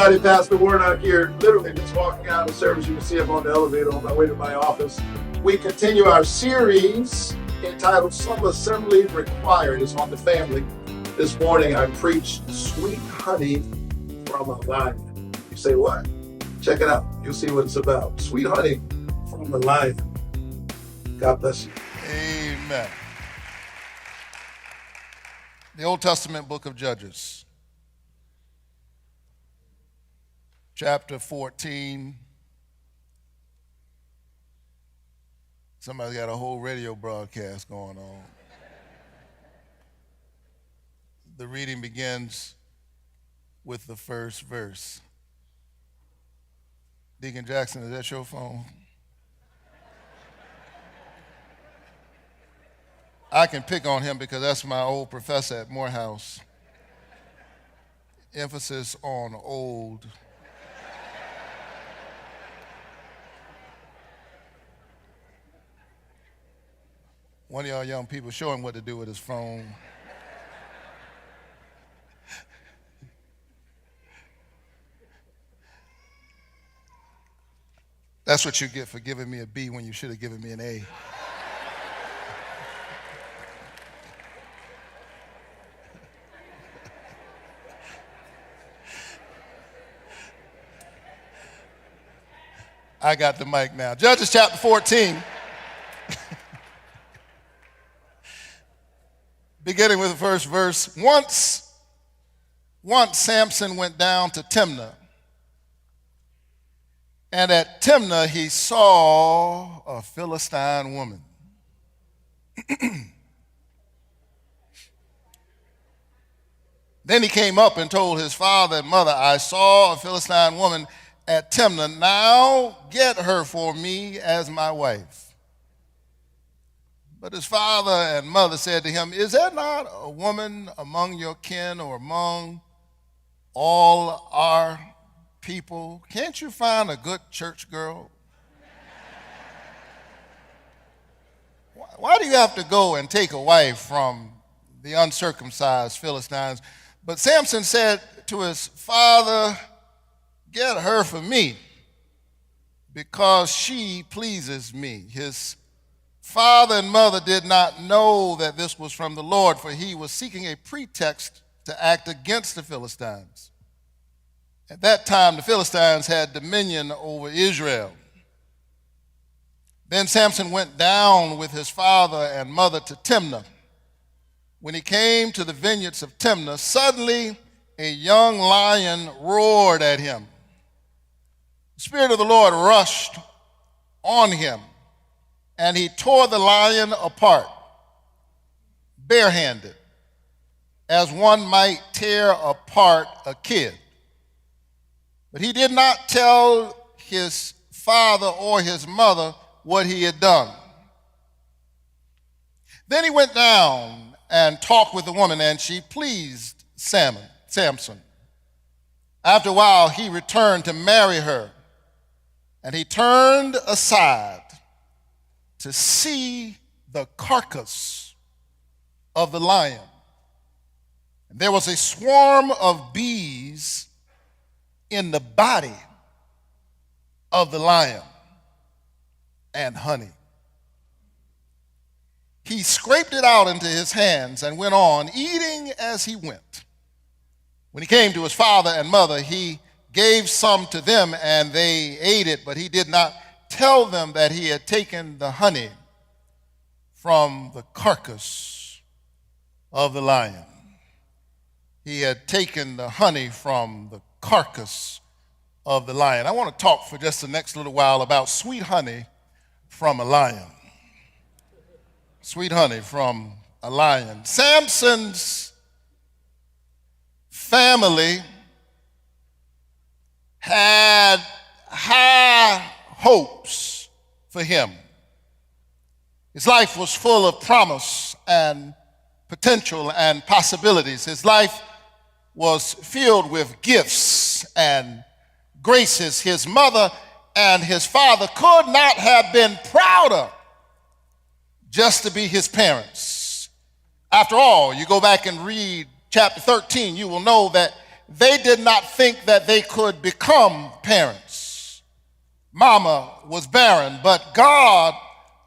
everybody. Pastor Warnock here, literally just walking out of service. You can see him on the elevator on my way to my office. We continue our series entitled Some Assembly Required. It's on the family. This morning I preached Sweet Honey from a Lion. You say what? Check it out. You'll see what it's about. Sweet Honey from a Lion. God bless you. Amen. The Old Testament book of Judges, chapter 14. Somebody's got a whole radio broadcast going on. The reading begins with the first verse. Deacon Jackson, is that your phone? I can pick on him because that's my old professor at Morehouse. Emphasis on old. One of y'all young people, show him what to do with his phone. That's what you get for giving me a B when you should have given me an A. I got the mic now. Judges chapter 14. Beginning with the first verse. Once Samson went down to Timnah, and at Timnah he saw a Philistine woman. Then he came up and told his father and mother, I saw a Philistine woman at Timnah. Now get her for me as my wife. But his father and mother said to him, is there not a woman among your kin or among all our people? Can't you find a good church girl? Why do you have to go and take a wife from the uncircumcised Philistines? But Samson said to his father, get her for me, because she pleases me. His father and mother did not know that this was from the Lord, for he was seeking a pretext to act against the Philistines. At that time, the Philistines had dominion over Israel. Then Samson went down with his father and mother to Timnah. When he came to the vineyards of Timnah, suddenly a young lion roared at him. The Spirit of the Lord rushed on him, and he tore the lion apart, barehanded, as one might tear apart a kid. But he did not tell his father or his mother what he had done. Then he went down and talked with the woman, and she pleased Samson. After a while, he returned to marry her, and he turned aside to see the carcass of the lion. And there was a swarm of bees in the body of the lion and honey. He scraped it out into his hands and went on, eating as he went. When he came to his father and mother, he gave some to them, and they ate it, but he did not tell them that he had taken the honey from the carcass of the lion. He had taken the honey from the carcass of the lion. I want to talk for just the next little while about sweet honey from a lion. Sweet honey from a lion. Samson's family had high hopes for him. His life was full of promise and potential and possibilities. His life was filled with gifts and graces. His mother and his father could not have been prouder just to be his parents. After all, you go back and read chapter 13, you will know that they did not think that they could become parents. Mama was barren, but God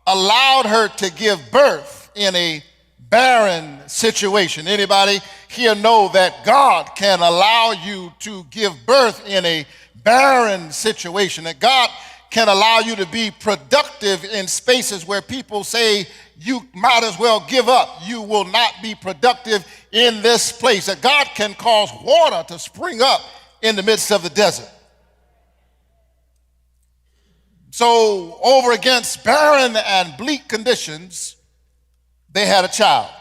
allowed her to give birth in a barren situation. Anybody here know that God can allow you to give birth in a barren situation, that God can allow you to be productive in spaces where people say you might as well give up. You will not be productive in this place. That God can cause water to spring up in the midst of the desert. So over against barren and bleak conditions, they had a child.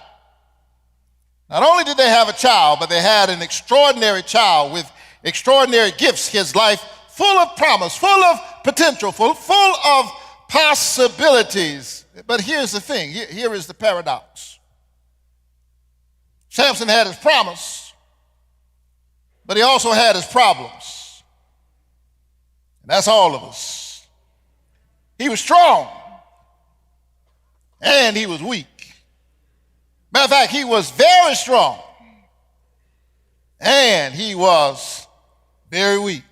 Not only did they have a child, but they had an extraordinary child with extraordinary gifts. His life full of promise, full of potential, full of possibilities. But here's the thing. Here is the paradox. Samson had his promise, but he also had his problems. And that's all of us. He was strong, and he was weak. Matter of fact, he was very strong, and he was very weak.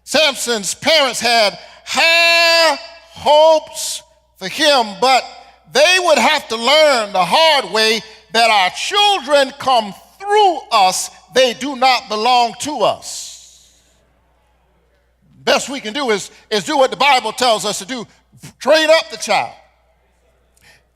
Samson's parents had high hopes for him, but they would have to learn the hard way that our children come through us. They do not belong to us. Best we can do is do what the Bible tells us to do. Train up the child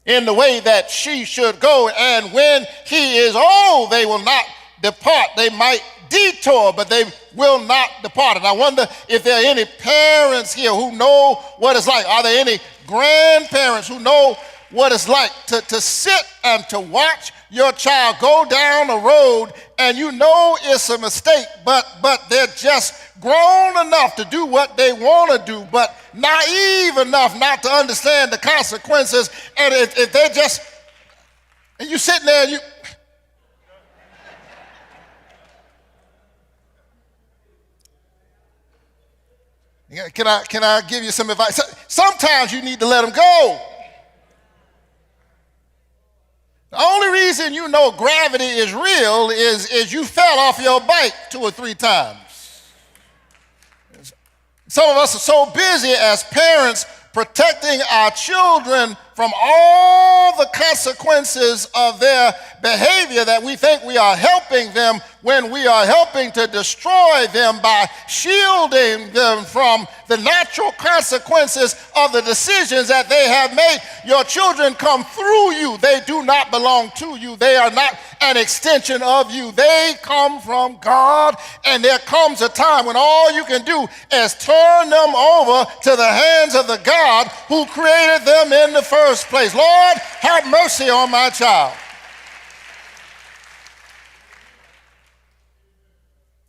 in the way that she should go, and when he is old, they will not depart. They might detour, but they will not depart. And I wonder if there are any parents here who know what it's like. Are there any grandparents who know what it's like to sit and to watch your child go down a road and you know it's a mistake, but they're just grown enough to do what they want to do, but naive enough not to understand the consequences, and if they just, and you sitting there and you, can I give you some advice? Sometimes you need to let them go. The only reason you know gravity is real is you fell off your bike 2 or 3 times. Some of us are so busy as parents protecting our children from all the consequences of their behavior that we think we are helping them when we are helping to destroy them by shielding them from the natural consequences of the decisions that they have made. Your children come through you. They do not belong to you. They are not an extension of you. They come from God, and there comes a time when all you can do is turn them over to the hands of the God who created them in the first place. Lord, have mercy on my child.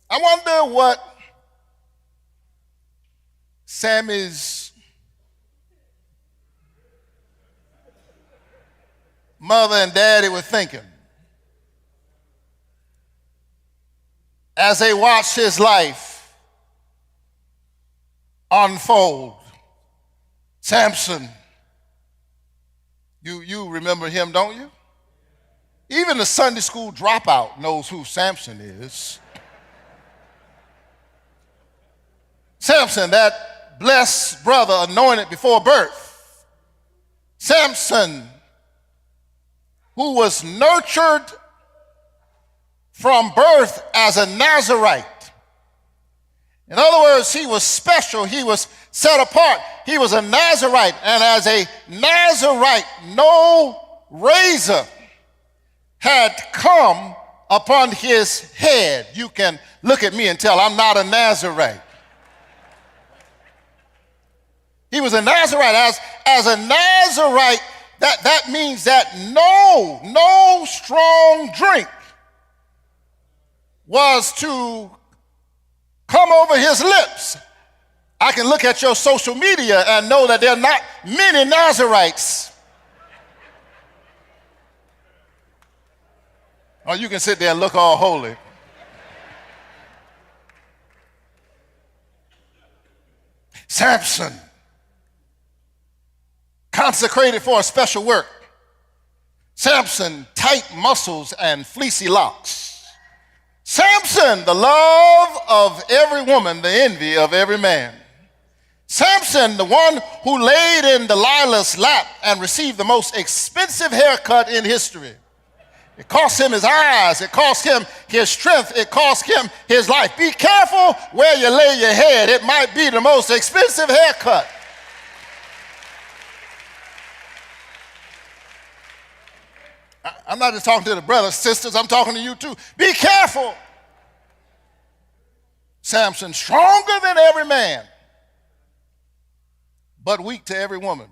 I wonder what Sammy's mother and daddy were thinking as they watched his life unfold. Samson, you remember him, don't you? Even the Sunday school dropout knows who Samson is. Samson, that blessed brother anointed before birth. Samson, who was nurtured from birth as a Nazarite. In other words, he was special. He was set apart. He was a Nazarite. And as a Nazarite, no razor had come upon his head. You can look at me and tell I'm not a Nazarite. He was a Nazarite. As a Nazarite, that means that no strong drink was to come over his lips. I can look at your social media and know that there are not many Nazarites. Or you can sit there and look all holy. Samson, consecrated for a special work. Samson, tight muscles and fleecy locks. Samson, the love of every woman, the envy of every man. Samson, the one who laid in Delilah's lap and received the most expensive haircut in history. It cost him his eyes. It cost him his strength. It cost him his life. Be careful where you lay your head. It might be the most expensive haircut. I'm not just talking to the brothers, sisters. I'm talking to you too. Be careful. Samson, stronger than every man, but weak to every woman.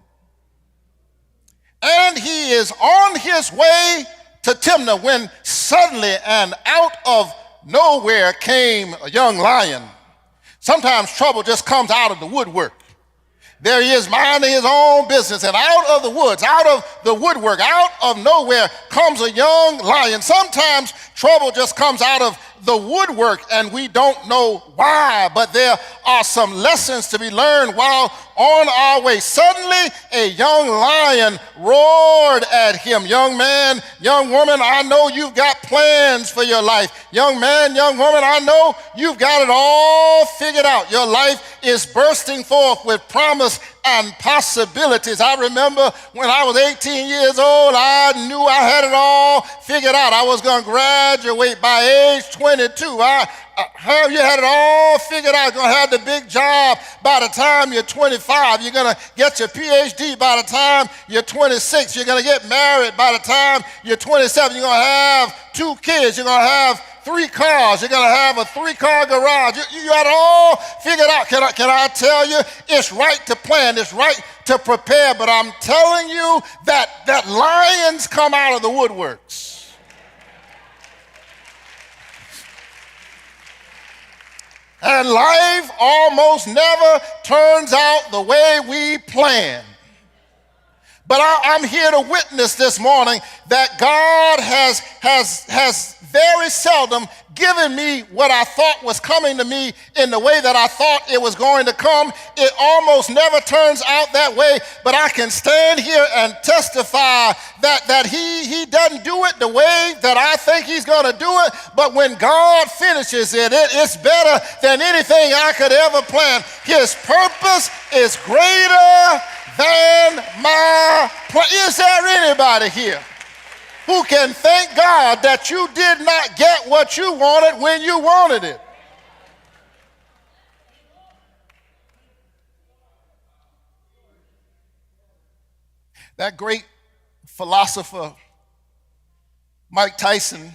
And he is on his way to Timnah when suddenly and out of nowhere came a young lion. Sometimes trouble just comes out of the woodwork. There he is minding his own business, and out of the woods, out of the woodwork, out of nowhere comes a young lion. Sometimes trouble just comes out of the woodwork and we don't know why, but there are some lessons to be learned while on our way. Suddenly, a young lion roared at him. Young man, young woman, I know you've got plans for your life. Young man, young woman, I know you've got it all figured out. Your life is bursting forth with promise and possibilities. I remember when I was 18 years old, I knew I had it all figured out. I was going to graduate by age 22. You had it all figured out. You're going to have the big job by the time you're 25. You're going to get your Ph.D. by the time you're 26. You're going to get married by the time you're 27. You're going to have 2 kids. You're going to have 3 cars. You're going to have a 3-car garage. You got it all figured out. Can I tell you, it's right to plan. It's right to prepare. But I'm telling you that lions come out of the woodworks. And life almost never turns out the way we plan. But I'm here to witness this morning that God has very seldom given me what I thought was coming to me in the way that I thought it was going to come. It almost never turns out that way, but I can stand here and testify that he doesn't do it the way that I think he's going to do it, but when God finishes it, it's better than anything I could ever plan. His purpose is greater than my plan. Is there anybody here who can thank God that you did not get what you wanted when you wanted it? That great philosopher, Mike Tyson,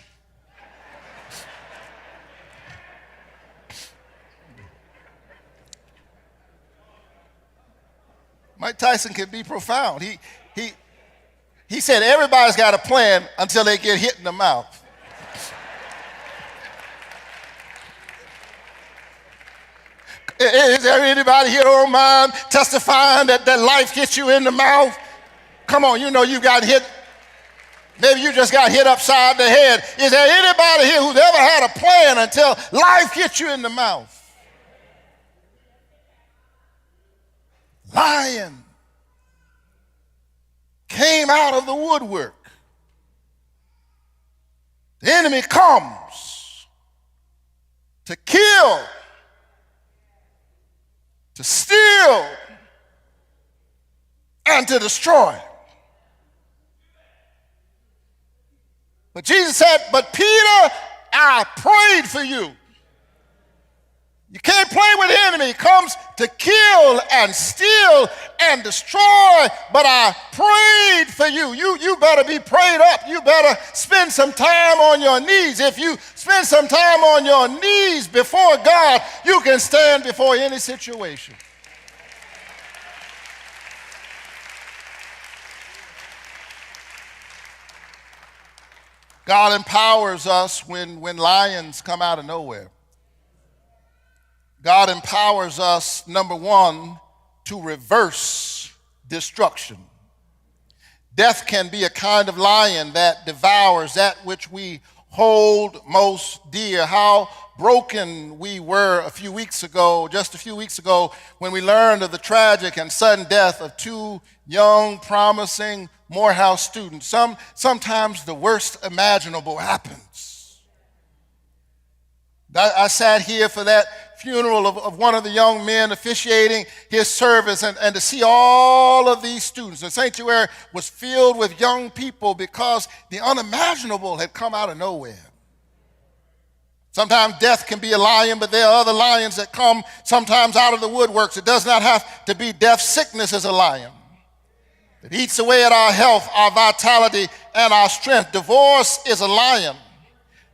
can be profound. He said everybody's got a plan until they get hit in the mouth. Is there anybody here who don't mind testifying that life hits you in the mouth? Come on, you know you got hit. Maybe you just got hit upside the head. Is there anybody here who's ever had a plan until life hits you in the mouth? Lion came out of the woodwork. The enemy comes to kill, to steal, and to destroy. But Jesus said, but Peter, I prayed for you. You can't play with the enemy. He comes to kill and steal and destroy, but I prayed for you. You better be prayed up. You better spend some time on your knees. If you spend some time on your knees before God, you can stand before any situation. God empowers us when lions come out of nowhere. God empowers us, number one, to reverse destruction. Death can be a kind of lion that devours that which we hold most dear. How broken we were just a few weeks ago, when we learned of the tragic and sudden death of 2 young, promising Morehouse students. Sometimes the worst imaginable happens. I sat here for that funeral of one of the young men officiating his service, and to see all of these students. The sanctuary was filled with young people because the unimaginable had come out of nowhere. Sometimes death can be a lion, but there are other lions that come sometimes out of the woodworks. It does not have to be death. Sickness is a lion. It eats away at our health, our vitality, and our strength. Divorce is a lion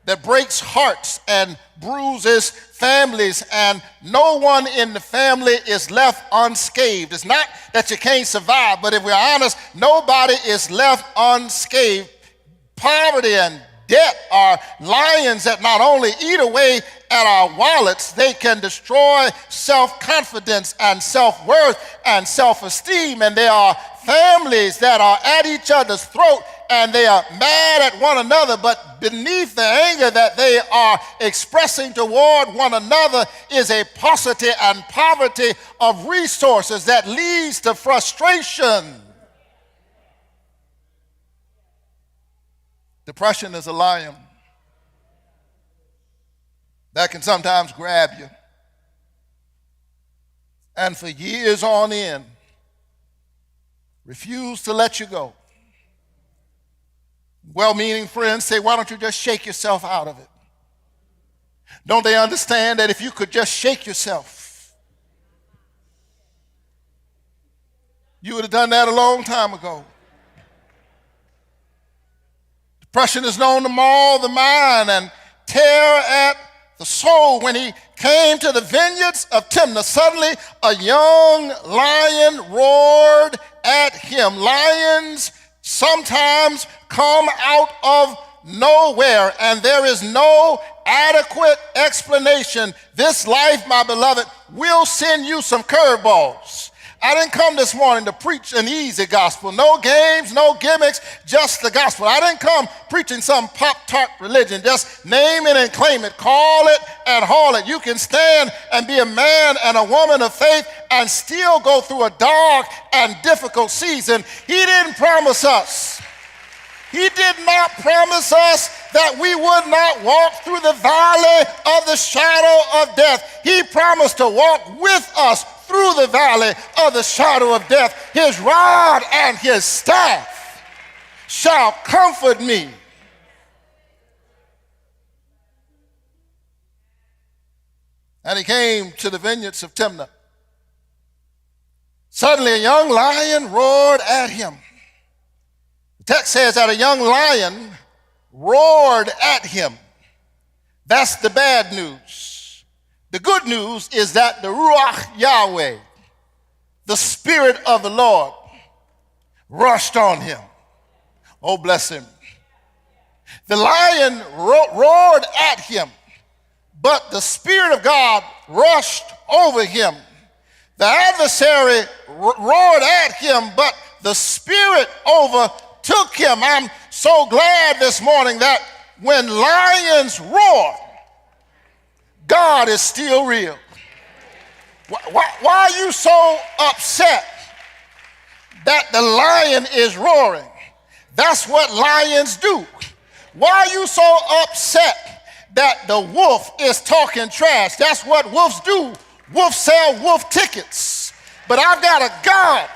that breaks hearts and bruises families, and no one in the family is left unscathed. It's not that you can't survive, but if we're honest, nobody is left unscathed. Poverty and debt are lions that not only eat away at our wallets, they can destroy self-confidence and self-worth and self-esteem, and there are families that are at each other's throat and they are mad at one another, but beneath the anger that they are expressing toward one another is a paucity and poverty of resources that leads to frustration. Depression is a lion that can sometimes grab you, and for years on end, refuse to let you go. Well-meaning friends say, why don't you just shake yourself out of it? Don't they understand that if you could just shake yourself, you would have done that a long time ago? Depression is known to maul the mind and tear at the soul. When he came to the vineyards of Timnah, suddenly a young lion roared at him. Lions sometimes come out of nowhere, and there is no adequate explanation. This life, my beloved, will send you some curveballs. I didn't come this morning to preach an easy gospel. No games, no gimmicks, just the gospel. I didn't come preaching some Pop-Tart religion. Just name it and claim it. Call it and haul it. You can stand and be a man and a woman of faith and still go through a dark and difficult season. He didn't promise us. He did not promise us that we would not walk through the valley of the shadow of death. He promised to walk with us through the valley of the shadow of death. His rod and his staff shall comfort me. And he came to the vineyards of Timnah. Suddenly a young lion roared at him. The text says that a young lion roared at him. That's the bad news. The good news is that the Ruach Yahweh, the Spirit of the Lord, rushed on him. Oh, bless him. The lion roared at him, but the Spirit of God rushed over him. The adversary roared at him, but the Spirit overtook him. I'm so glad this morning that when lions roar, God is still real. Why are you so upset that the lion is roaring? That's what lions do. Why are you so upset that the wolf is talking trash? That's what wolves do. Wolves sell wolf tickets. But I've got a God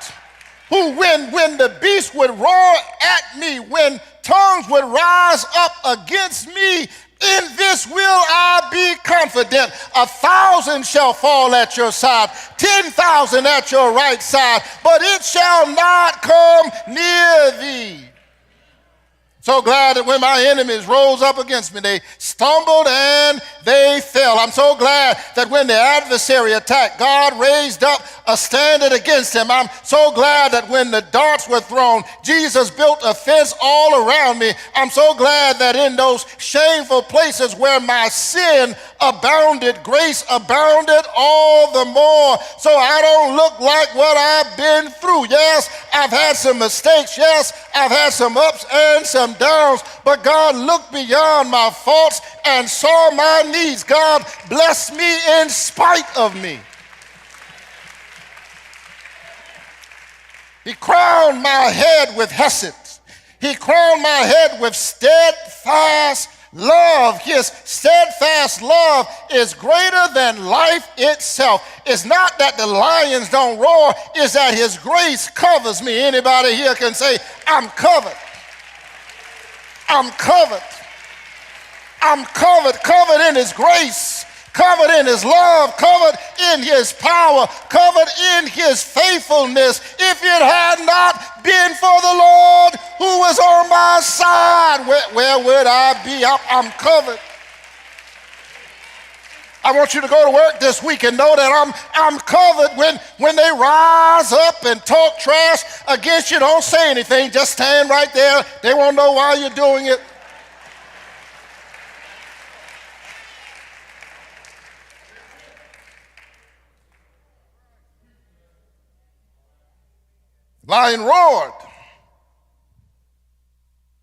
who, when the beast would roar at me, when tongues would rise up against me, in this will I be confident. 1,000 shall fall at your side, 10,000 at your right side, but it shall not come near thee. So glad that when my enemies rose up against me, they stumbled and they fell. I'm so glad that when the adversary attacked, God raised up a standard against him. I'm so glad that when the darts were thrown, Jesus built a fence all around me. I'm so glad that in those shameful places where my sin abounded, grace abounded all the more. So I don't look like what I've been through. Yes, I've had some mistakes. Yes, I've had some ups and some downs, but God looked beyond my faults and saw my needs. God blessed me in spite of me. He crowned my head with hesed. He crowned my head with steadfast love, his steadfast love is greater than life itself. It's not that the lions don't roar, it's that his grace covers me. Anybody here can say, I'm covered. I'm covered. I'm covered in his grace, covered in his love, covered in his power, covered in his faithfulness. If it had not been for the Lord who was on my side, where would I be? I'm covered. I want you to go to work this week and know that I'm covered. When they rise up and talk trash against you, don't say anything. Just stand right there. They won't know why you're doing it. Lion roared,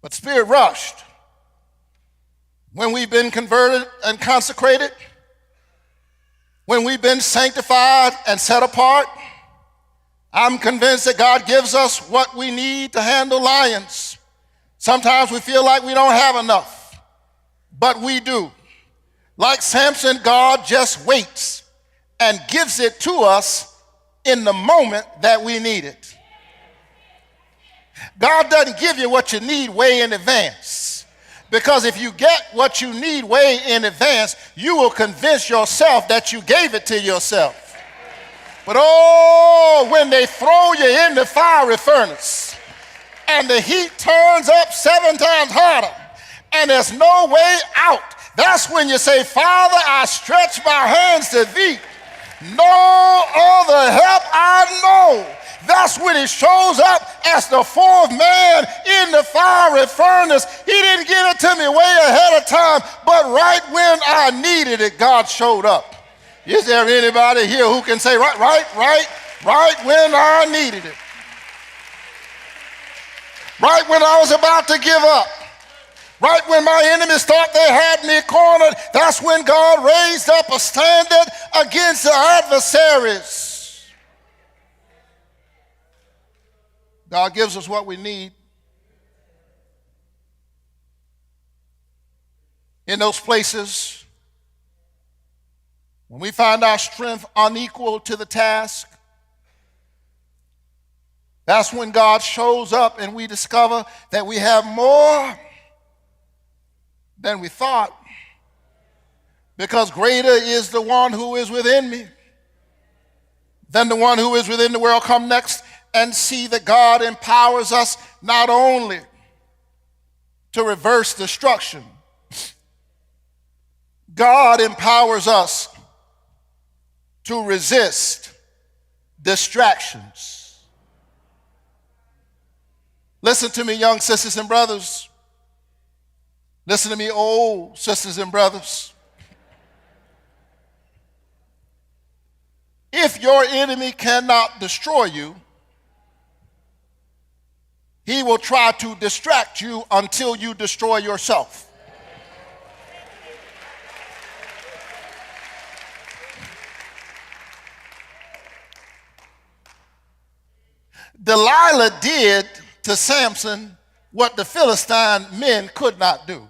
but spirit rushed. When we've been converted and consecrated, when we've been sanctified and set apart, I'm convinced that God gives us what we need to handle lions. Sometimes we feel like we don't have enough, but we do. Like Samson, God just waits and gives it to us in the moment that we need it. God doesn't give you what you need way in advance. Because if you get what you need way in advance, you will convince yourself that you gave it to yourself. But oh, when they throw you in the fiery furnace and the heat turns up 7 times harder and there's no way out, that's when you say, Father, I stretch my hands to thee. No other help I know. That's when he shows up as the fourth man in the fiery furnace. He didn't give it to me way ahead of time, but right when I needed it, God showed up. Is there anybody here who can say, right when I needed it? Right when I was about to give up. Right when my enemies thought they had me cornered, that's when God raised up a standard against the adversaries. God gives us what we need in those places when we find our strength unequal to the task. That's when God shows up and we discover that we have more than we thought, because greater is the one who is within me than the one who is within the world. Come next and see that God empowers us not only to reverse destruction, God empowers us to resist distractions. Listen to me, young sisters and brothers. Listen to me, old sisters and brothers. If your enemy cannot destroy you, he will try to distract you until you destroy yourself. Delilah did to Samson what the Philistine men could not do.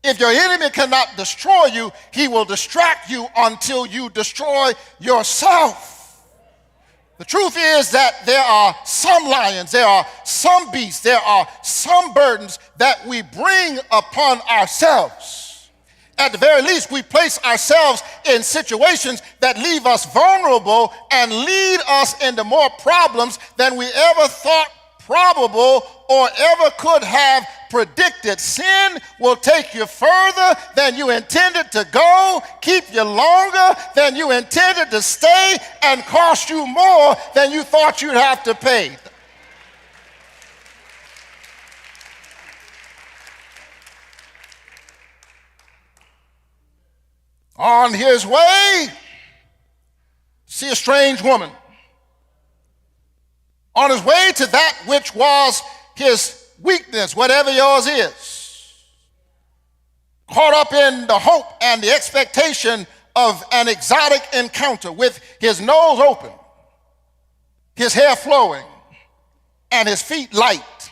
If your enemy cannot destroy you, he will distract you until you destroy yourself. The truth is that there are some lions, there are some beasts, there are some burdens that we bring upon ourselves. At the very least, we place ourselves in situations that leave us vulnerable and lead us into more problems than we ever thought probable or ever could have predicted. Sin will take you further than you intended to go, keep you longer than you intended to stay, and cost you more than you thought you'd have to pay. On his way, see a strange woman. On his way to that which was his weakness, whatever yours is, caught up in the hope and the expectation of an exotic encounter with his nose open, his hair flowing, and his feet light,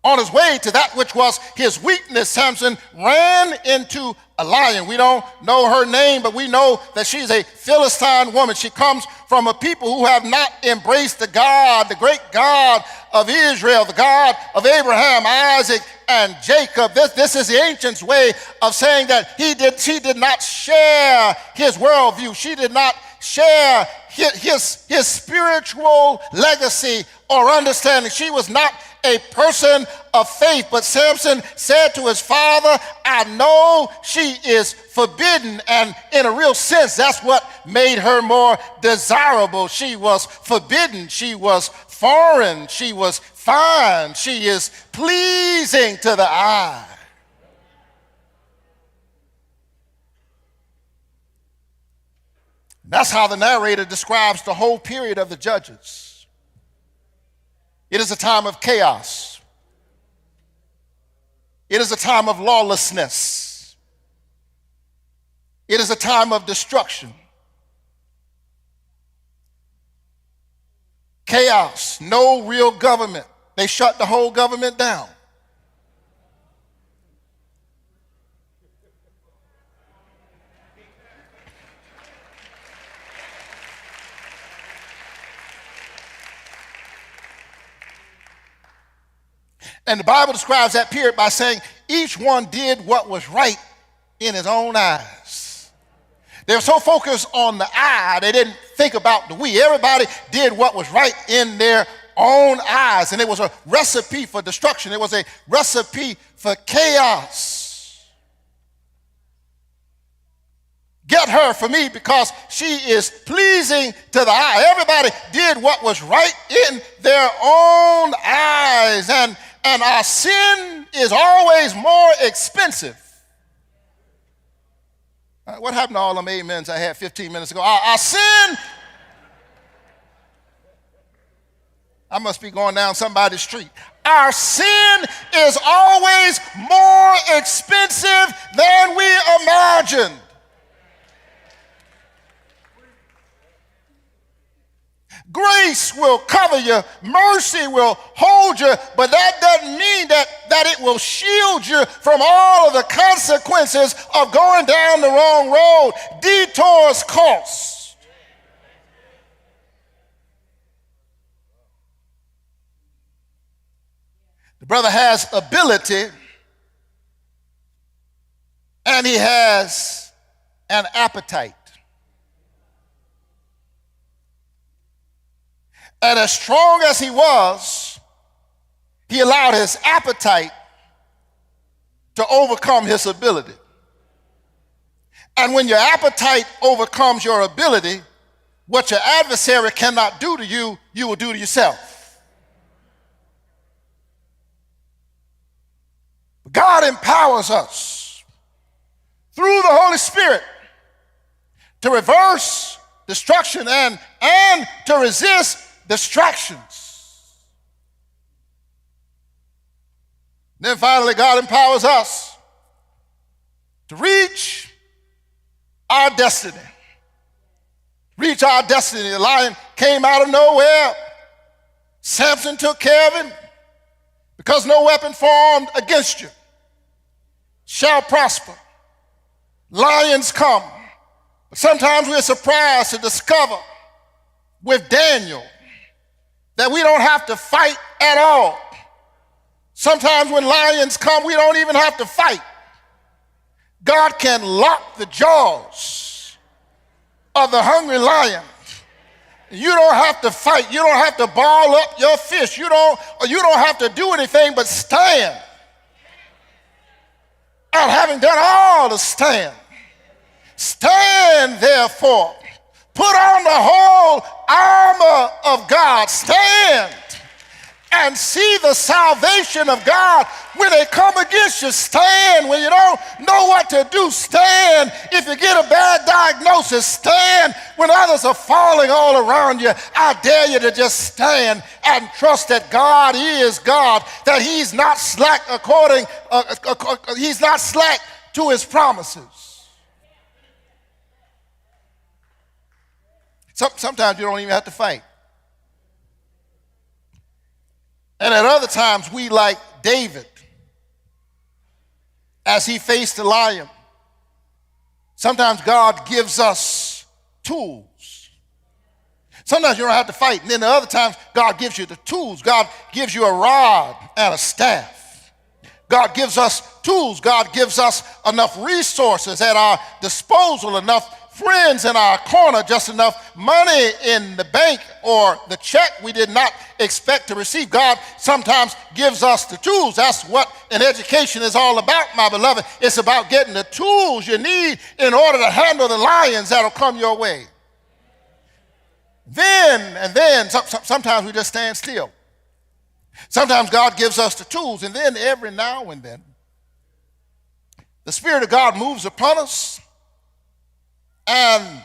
On his way to that which was his weakness, Samson ran into a lion. We don't know her name, but we know that she's a Philistine woman. She comes from a people who have not embraced the God, the great God of Israel, the God of Abraham, Isaac, and Jacob. This is the ancients' way of saying that she did not share his worldview. She did not share his spiritual legacy or understanding. She was not a person of faith. But Samson said to his father, I know she is forbidden. And in a real sense, that's what made her more desirable. She was forbidden. She was foreign. She was fine. She is pleasing to the eye. That's how the narrator describes the whole period of the Judges. It is a time of chaos. It is a time of lawlessness. It is a time of destruction. Chaos, no real government. They shut the whole government down. And the Bible describes that period by saying each one did what was right in his own eyes. They were so focused on the I, they didn't think about the we. Everybody did what was right in their own eyes. And it was a recipe for destruction. It was a recipe for chaos. Get her for me because she is pleasing to the eye. Everybody did what was right in their own eyes. And our sin is always more expensive. What happened to all them amens I had 15 minutes ago? Our sin, I must be going down somebody's street. Our sin is always more expensive than we imagined. Grace will cover you, mercy will hold you, but that doesn't mean that it will shield you from all of the consequences of going down the wrong road. Detours cost. The brother has ability and he has an appetite. And as strong as he was, he allowed his appetite to overcome his ability. And when your appetite overcomes your ability, what your adversary cannot do to you, you will do to yourself. God empowers us through the Holy Spirit to reverse destruction and to resist distractions. Then finally, God empowers us to reach our destiny. Reach our destiny. The lion came out of nowhere. Samson took care of him because no weapon formed against you shall prosper. Lions come. But sometimes we're surprised to discover with Daniel that we don't have to fight at all. Sometimes when lions come, we don't even have to fight. God can lock the jaws of the hungry lion. You don't have to fight. You don't have to ball up your fist. You don't have to do anything but stand. And having done all to stand, stand therefore. Put on the whole armor of God. Stand and see the salvation of God when they come against you. Stand when you don't know what to do. Stand if you get a bad diagnosis. Stand when others are falling all around you. I dare you to just stand and trust that God is God, that he's not slack he's not slack to his promises. Sometimes you don't even have to fight. And at other times, we, like David, as he faced the lion, sometimes God gives us tools. Sometimes you don't have to fight. And then the other times, God gives you the tools. God gives you a rod and a staff. God gives us tools. God gives us enough resources at our disposal, enough friends in our corner, just enough money in the bank or the check we did not expect to receive. God sometimes gives us the tools. That's what an education is all about, my beloved. It's about getting the tools you need in order to handle the lions that'll come your way. Then sometimes we just stand still. Sometimes God gives us the tools, and then every now and then, the Spirit of God moves upon us, and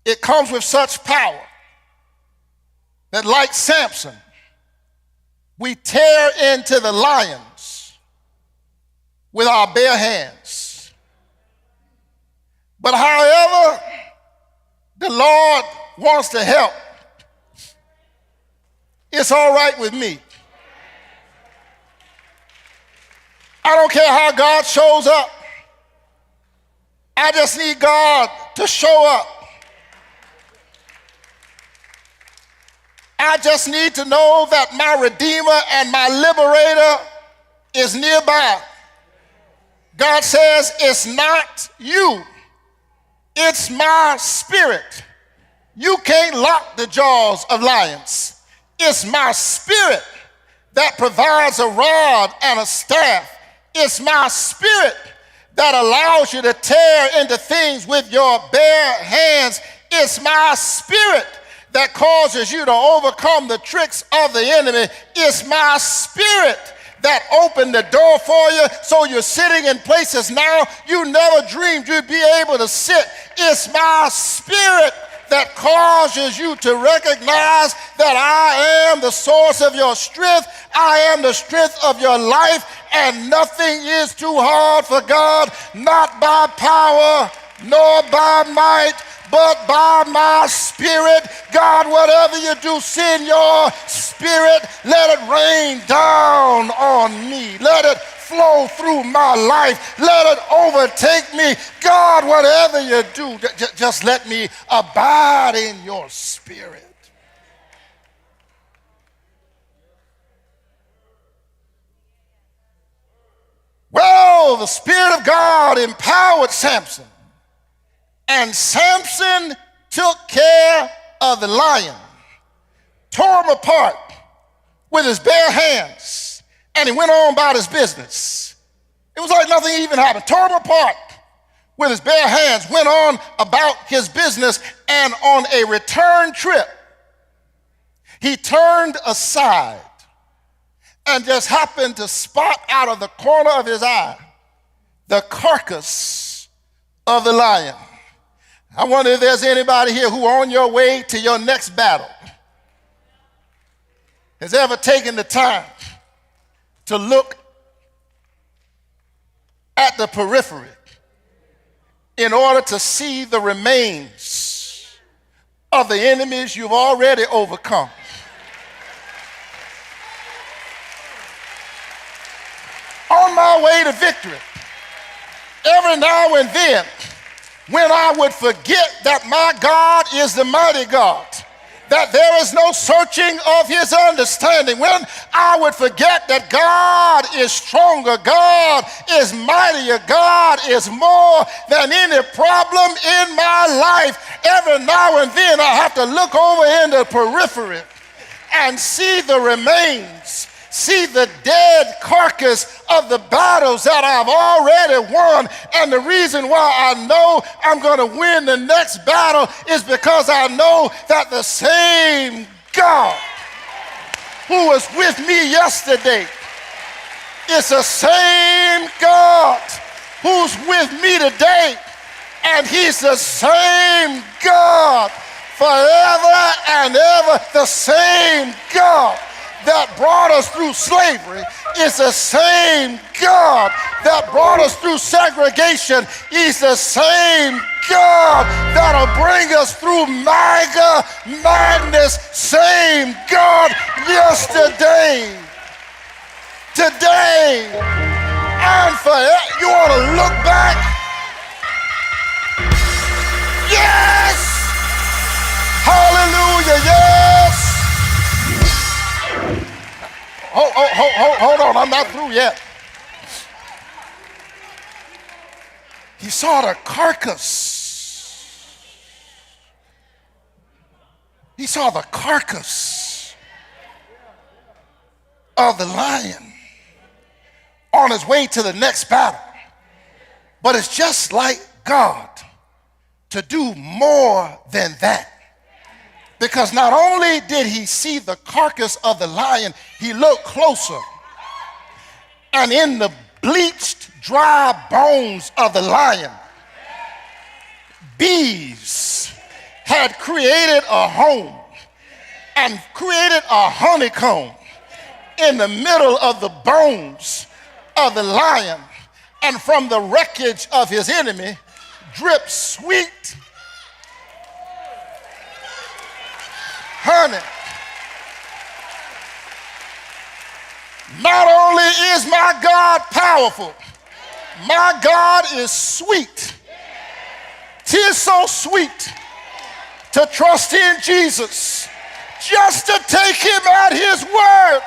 it comes with such power that, like Samson, we tear into the lions with our bare hands. But however the Lord wants to help, it's all right with me. I don't care how God shows up. I just need God to show up. I just need to know that my Redeemer and my Liberator is nearby. God says, it's not you, it's my Spirit. You can't lock the jaws of lions. It's my Spirit that provides a rod and a staff. It's my Spirit that allows you to tear into things with your bare hands. It's my Spirit that causes you to overcome the tricks of the enemy. It's my Spirit that opened the door for you, so you're sitting in places now you never dreamed you'd be able to sit. It's my Spirit that causes you to recognize that I am the source of your strength. I am the strength of your life, and nothing is too hard for God, not by power nor by might, but by my Spirit. God, whatever you do, send your Spirit. Let it rain down on me. Let it flow through my life. Let it overtake me. God, whatever you do, just let me abide in your Spirit. Well, the Spirit of God empowered Samson, and Samson took care of the lion, tore him apart with his bare hands, and he went on about his business. It was like nothing even happened. Tore him apart with his bare hands, went on about his business, and on a return trip, he turned aside and just happened to spot out of the corner of his eye the carcass of the lion. I wonder if there's anybody here who on your way to your next battle has ever taken the time to look at the periphery in order to see the remains of the enemies you've already overcome. On my way to victory, every now and then, when I would forget that my God is the mighty God, that there is no searching of his understanding, when I would forget that God is stronger, God is mightier, God is more than any problem in my life, every now and then I have to look over in the periphery and see the remains, see the dead carcass of the battles that I've already won. And the reason why I know I'm going to win the next battle is because I know that the same God who was with me yesterday is the same God who's with me today. And he's the same God forever and ever. The same God that brought us through slavery is the same God that brought us through segregation. He's the same God that'll bring us through mega madness. Same God yesterday, today, and forever. You want to look back? Yes! Hallelujah, yes! Hold on, I'm not through yet. He saw the carcass. He saw the carcass of the lion on his way to the next battle. But it's just like God to do more than that. Because not only did he see the carcass of the lion, he looked closer. And in the bleached, dry bones of the lion, bees had created a home and created a honeycomb in the middle of the bones of the lion. And from the wreckage of his enemy dripped sweet honey. Not only is my God powerful, my God is sweet. 'Tis so sweet to trust in Jesus, just to take him at his word,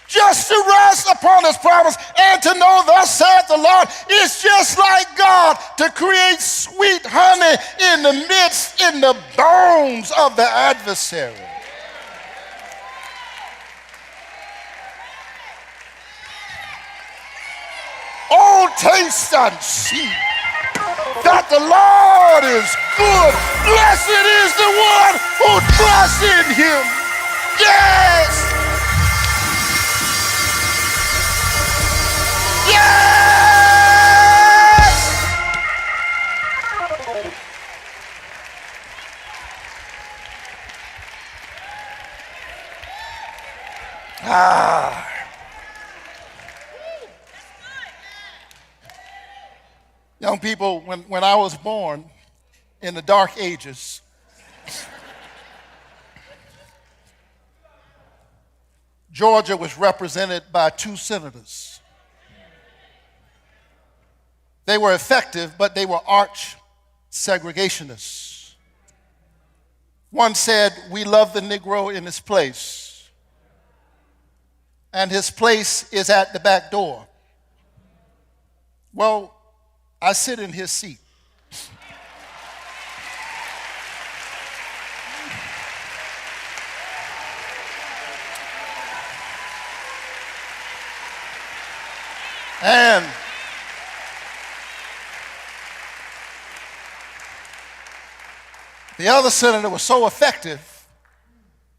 just to rest upon his promise and to know thus saith the Lord. It's just like God to create sweet honey in the midst, in the bones of the adversary. Oh, taste and see that the Lord is good. Blessed is the one who trusts in him. Yes! Yes! Ah. Young people, when I was born in the dark ages, Georgia was represented by 2 senators. They were effective, but they were arch segregationists. One said, "We love the Negro in his place, and his place is at the back door." Well, I sit in his seat. And the other senator was so effective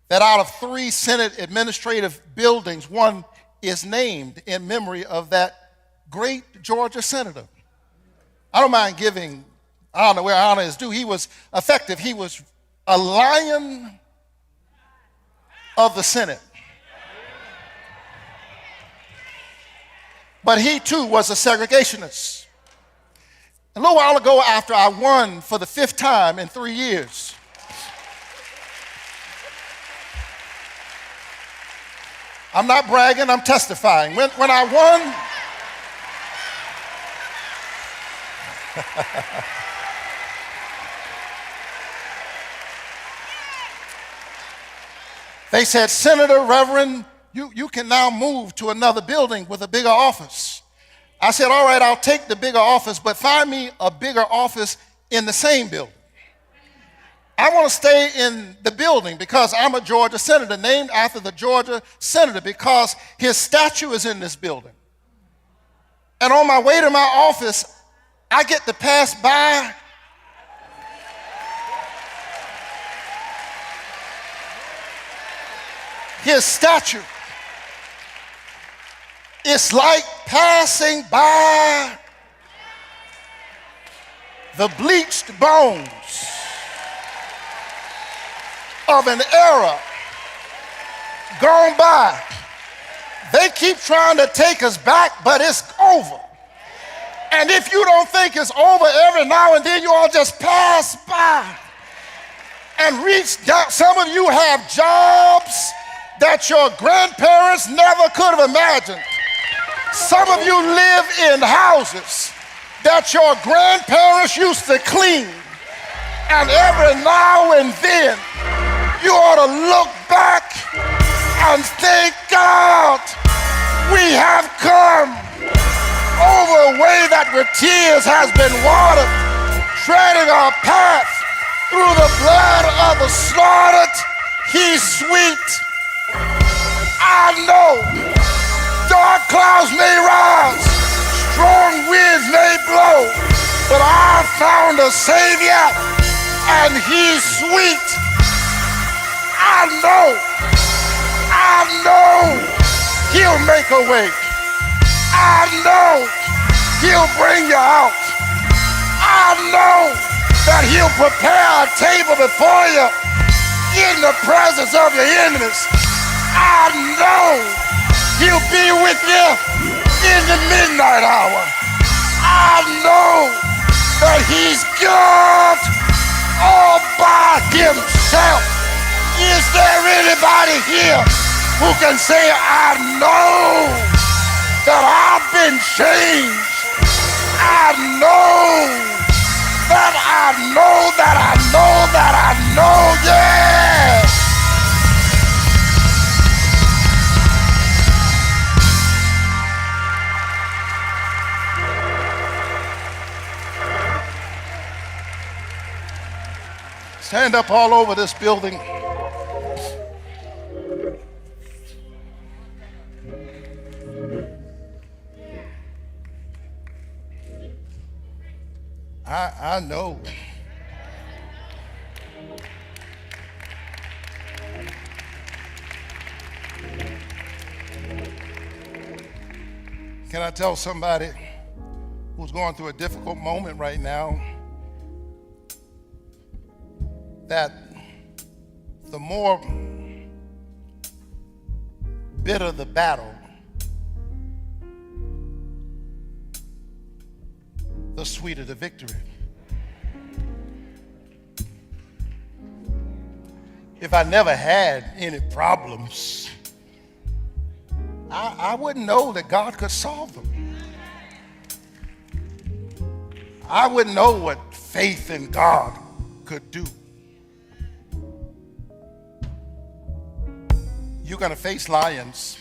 that out of 3 Senate administrative buildings, one is named in memory of that great Georgia senator. I don't mind giving honor where honor is due. He was effective. He was a lion of the Senate. But he too was a segregationist. A little while ago, after I won for the 5th time in 3 years, I'm not bragging, I'm testifying. When I won, they said, "Senator, Reverend, you can now move to another building with a bigger office." I said, "All right, I'll take the bigger office, but find me a bigger office in the same building. I want to stay in the building because I'm a Georgia senator, named after the Georgia senator, because his statue is in this building. And on my way to my office, I get to pass by his statue. It's like passing by the bleached bones of an era gone by. They keep trying to take us back, but it's over. And if you don't think it's over, every now and then you all just pass by and reach down. Some of you have jobs that your grandparents never could have imagined. Some of you live in houses that your grandparents used to clean. And every now and then you ought to look back and thank God we have come over a way that with tears has been watered, treading our path through the blood of the slaughtered. He's sweet. I know dark clouds may rise, strong winds may blow, but I found a Savior and he's sweet. I know he'll make a way. I know he'll bring you out. I know that he'll prepare a table before you in the presence of your enemies. I know he'll be with you in the midnight hour. I know that he's God all by himself. Is there anybody here who can say, I know that I've been changed? I know that I know that I know that I know, yeah. Stand up all over this building. I know. Can I tell somebody who's going through a difficult moment right now that the more bitter the battle, the sweeter the victory. If I never had any problems, I wouldn't know that God could solve them. I wouldn't know what faith in God could do. You're going to face lions.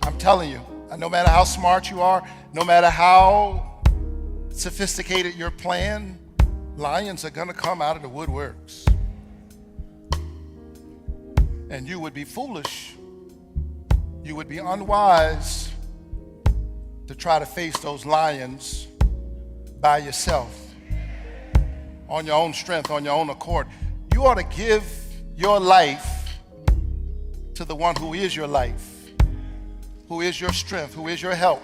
I'm telling you, no matter how smart you are, no matter how sophisticated your plan, lions are going to come out of the woodworks. And you would be foolish, you would be unwise to try to face those lions by yourself, on your own strength, on your own accord. You ought to give your life to the one who is your life, who is your strength, who is your help.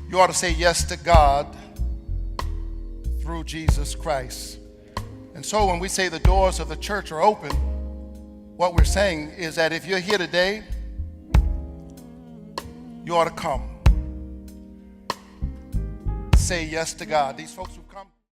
You ought to say yes to God through Jesus Christ. And so when we say the doors of the church are open, what we're saying is that if you're here today, you ought to come. Say yes to God. These folks who